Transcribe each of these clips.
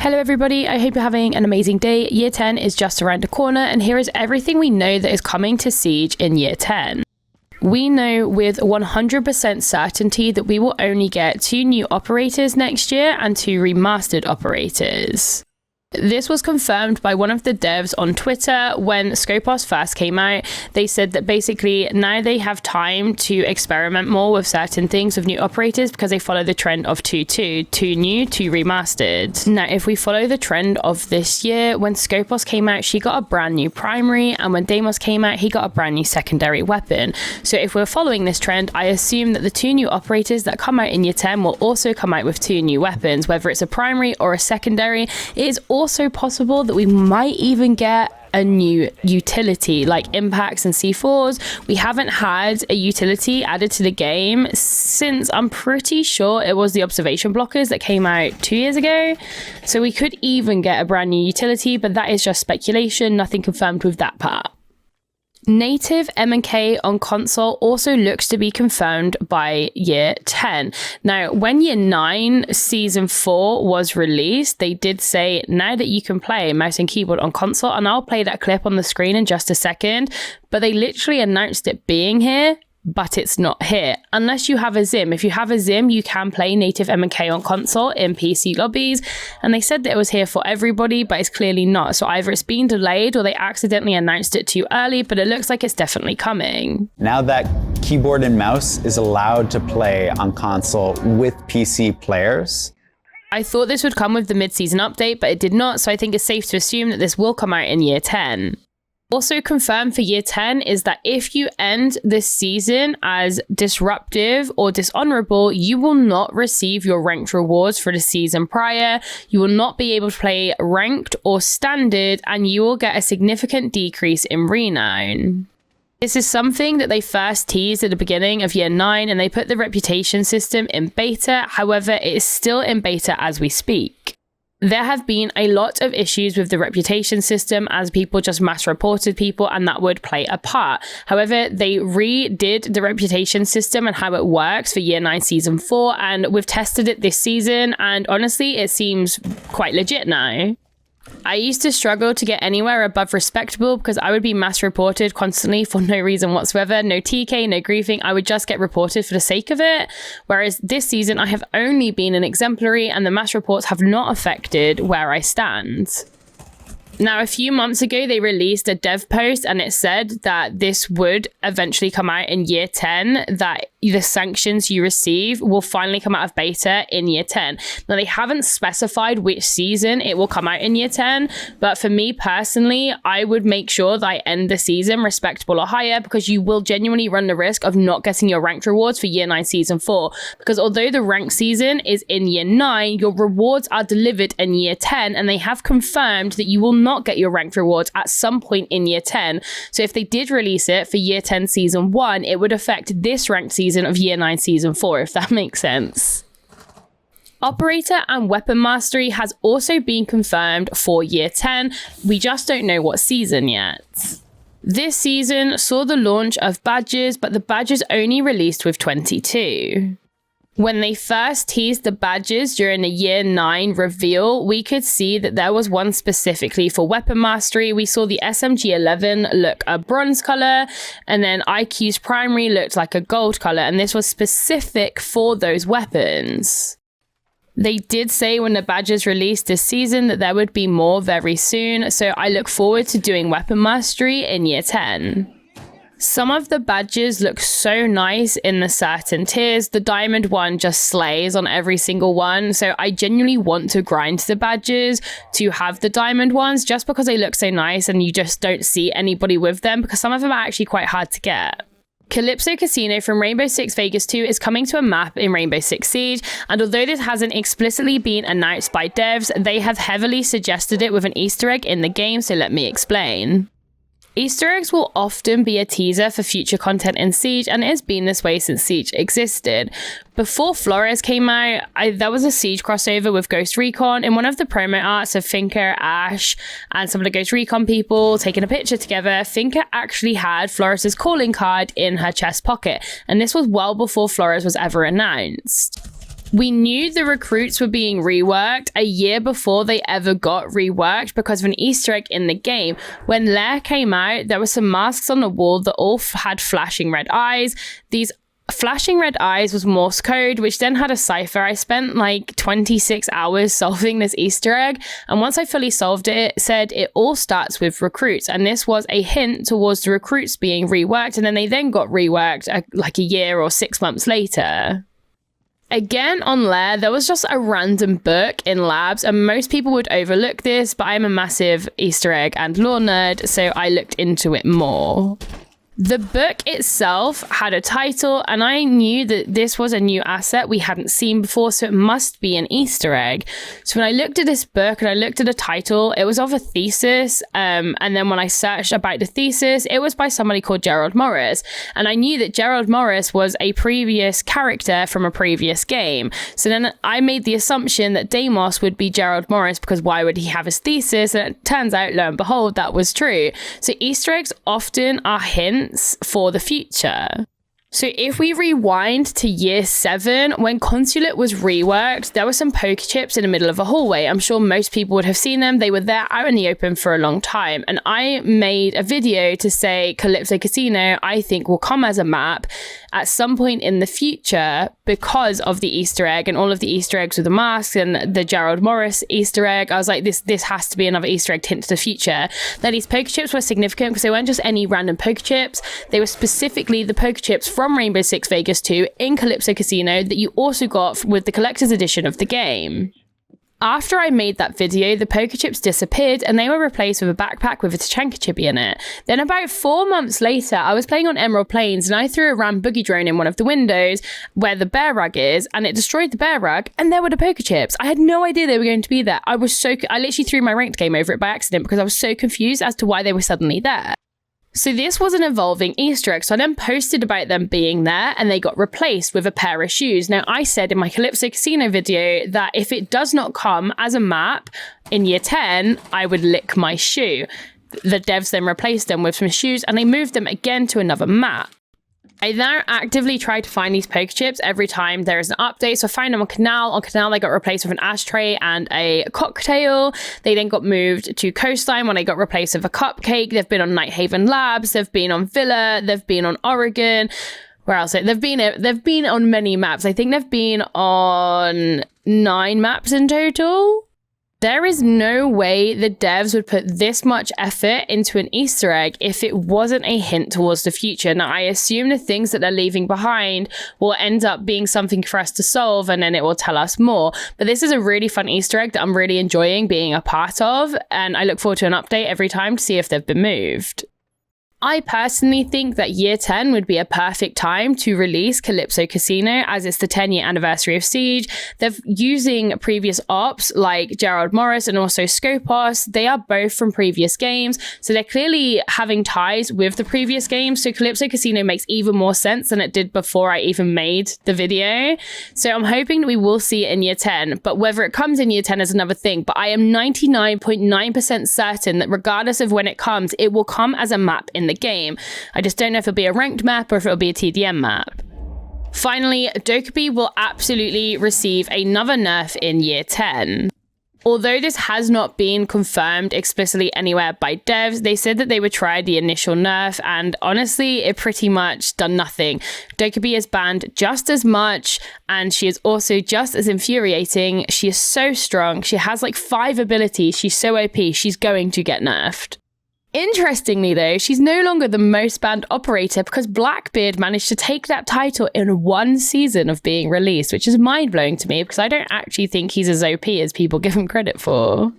Hello everybody, I hope you're having an amazing day. Year 10 is just around the corner and here is everything we know that is coming to Siege in Year 10. We know with 100% certainty that we will only get 2 new operators next year and 2 remastered operators. This was confirmed by one of the devs on Twitter when Scopos first came out. They said that basically now they have time to experiment more with certain things with new operators because they follow the trend of 2-2, 2 new, 2 remastered. Now, if we follow the trend of this year, when Scopos came out, she got a brand new primary, and when Deimos came out, he got a brand new secondary weapon. So if we're following this trend, I assume that the 2 new operators that come out in Year 10 will also come out with 2 new weapons, whether it's a primary or a secondary. It is also possible that we might even get a new utility like impacts and C4s. We haven't had a utility added to the game since, I'm pretty sure it was the observation blockers that came out 2 years ago. So we could even get a brand new utility, but that is just speculation, nothing confirmed with that part. Native M&K on console also looks to be confirmed by Year 10. Now, when Year 9 Season 4 was released, they did say now that you can play mouse and keyboard on console, and I'll play that clip on the screen in just a second, but they literally announced it being here, but it's not here. Unless you have a Zim. If you have a Zim, you can play native M&K on console in PC lobbies, and they said that it was here for everybody, but it's clearly not. So either it's been delayed or they accidentally announced it too early, but it looks like it's definitely coming. Now that keyboard and mouse is allowed to play on console with PC players, I thought this would come with the mid-season update, but it did not, so I think it's safe to assume that this will come out in Year 10. Also confirmed for Year 10 is that if you end this season as disruptive or dishonorable, you will not receive your ranked rewards for the season prior. You will not be able to play ranked or standard, and you will get a significant decrease in renown. This is something that they first teased at the beginning of Year 9, and they put the reputation system in beta. However, it is still in beta as we speak. There have been a lot of issues with the reputation system as people just mass reported people, and that would play a part. However, they redid the reputation system and how it works for Year 9 Season 4, and we've tested it this season, and honestly, it seems quite legit now. I used to struggle to get anywhere above respectable because I would be mass reported constantly for no reason whatsoever. No TK, no griefing. I would just get reported for the sake of it. Whereas this season, I have only been an exemplary and the mass reports have not affected where I stand. Now, a few months ago, they released a dev post and it said that this would eventually come out in Year 10, that the sanctions you receive will finally come out of beta in Year 10. Now, they haven't specified which season it will come out in Year 10, but for me personally, I would make sure that I end the season respectable or higher, because you will genuinely run the risk of not getting your ranked rewards for Year 9 Season 4. Because although the ranked season is in Year 9, your rewards are delivered in Year 10, and they have confirmed that you will not get your ranked rewards at some point in Year 10. So if they did release it for Year 10 Season 1, it would affect this ranked season of Year 9 Season 4, if that makes sense. Operator and weapon mastery has also been confirmed for Year 10. We just don't know what season yet. This season saw the launch of badges, but the badges only released with 22. When they first teased the badges during the Year 9 reveal, we could see that there was one specifically for weapon mastery. We saw the SMG-11 look a bronze color, and then IQ's primary looked like a gold color, and this was specific for those weapons. They did say when the badges released this season that there would be more very soon, so I look forward to doing weapon mastery in Year 10. Some of the badges look so nice in the certain tiers. The diamond one just slays on every single one. So I genuinely want to grind the badges to have the diamond ones just because they look so nice and you just don't see anybody with them, because some of them are actually quite hard to get. Calypso Casino from Rainbow Six Vegas 2 is coming to a map in Rainbow Six Siege, and although this hasn't explicitly been announced by devs, they have heavily suggested it with an Easter egg in the game, so let me explain. Easter eggs will often be a teaser for future content in Siege, and it has been this way since Siege existed. Before Flores came out, there was a Siege crossover with Ghost Recon. In one of the promo arts of Finker, Ash, and some of the Ghost Recon people taking a picture together, Finker actually had Flores' calling card in her chest pocket, and this was well before Flores was ever announced. We knew the recruits were being reworked a year before they ever got reworked because of an Easter egg in the game. When Lair came out, there were some masks on the wall that all had flashing red eyes. These flashing red eyes was Morse code, which then had a cipher. I spent like 26 hours solving this Easter egg, and once I fully solved it, it said it all starts with recruits, and this was a hint towards the recruits being reworked, and then they got reworked like a year or 6 months later. Again, on Lair, there was just a random book in labs, and most people would overlook this, but I'm a massive Easter egg and lore nerd, so I looked into it more. The book itself had a title, and I knew that this was a new asset we hadn't seen before, so it must be an Easter egg. So when I looked at this book and I looked at the title, it was of a thesis, and then when I searched about the thesis, it was by somebody called Gerald Morris, and I knew that Gerald Morris was a previous character from a previous game. So then I made the assumption that Deimos would be Gerald Morris, because why would he have his thesis? And it turns out, lo and behold, that was true. So Easter eggs often are hints for the future. So if we rewind to year 7, when Consulate was reworked, there were some poker chips in the middle of a hallway. I'm sure most people would have seen them. They were there out in the open for a long time. And I made a video to say Calypso Casino, I think, will come as a map at some point in the future because of the Easter egg and all of the Easter eggs with the masks and the Gerald Morris Easter egg. I was like, this has to be another Easter egg hint to the future. Now, these poker chips were significant because they weren't just any random poker chips. They were specifically the poker chips from Rainbow Six Vegas 2 in Calypso Casino that you also got with the collector's edition of the game. After I made that video, the poker chips disappeared and they were replaced with a backpack with a Tachanka chippy in it. Then about 4 months later, I was playing on Emerald Plains and I threw a ram boogie drone in one of the windows where the bear rug is, and it destroyed the bear rug, and there were the poker chips. I had no idea they were going to be there. I literally threw my ranked game over it by accident because I was so confused as to why they were suddenly there. So this was an evolving Easter egg, so I then posted about them being there and they got replaced with a pair of shoes. Now, I said in my Calypso Casino video that if it does not come as a map in year 10, I would lick my shoe. The devs then replaced them with some shoes and they moved them again to another map. I now actively try to find these poker chips every time there is an update. So I found them on Canal. On Canal, they got replaced with an ashtray and a cocktail. They then got moved to Coastline when they got replaced with a cupcake. They've been on Nighthaven Labs. They've been on Villa. They've been on Oregon. Where else? They've been on many maps. I think they've been on 9 maps in total. There is no way the devs would put this much effort into an Easter egg if it wasn't a hint towards the future. Now, I assume the things that they're leaving behind will end up being something for us to solve and then it will tell us more. But this is a really fun Easter egg that I'm really enjoying being a part of, and I look forward to an update every time to see if they've been moved. I personally think that year 10 would be a perfect time to release Calypso Casino, as it's the 10-year anniversary of Siege. They're using previous ops like Gerald Morris and also Scopos. They are both from previous games, so they're clearly having ties with the previous games. So Calypso Casino makes even more sense than it did before I even made the video. So I'm hoping that we will see it in year 10, but whether it comes in year 10 is another thing. But I am 99.9% certain that regardless of when it comes, it will come as a map in the game. I just don't know if it'll be a ranked map or if it'll be a TDM map. Finally, Dokkaebi will absolutely receive another nerf in year 10. Although this has not been confirmed explicitly anywhere by devs, they said that they would try the initial nerf, and honestly, it pretty much done nothing. Dokkaebi is banned just as much, and she is also just as infuriating. She is so strong. She has like 5 abilities. She's so OP. She's going to get nerfed. Interestingly though, she's no longer the most banned operator because Blackbeard managed to take that title in 1 season of being released, which is mind-blowing to me because I don't actually think he's as OP as people give him credit for.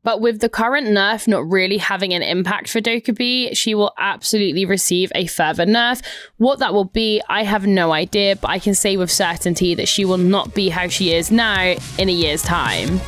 But with the current nerf not really having an impact for Dokkaebi, she will absolutely receive a further nerf. What that will be, I have no idea, but I can say with certainty that she will not be how she is now in a year's time.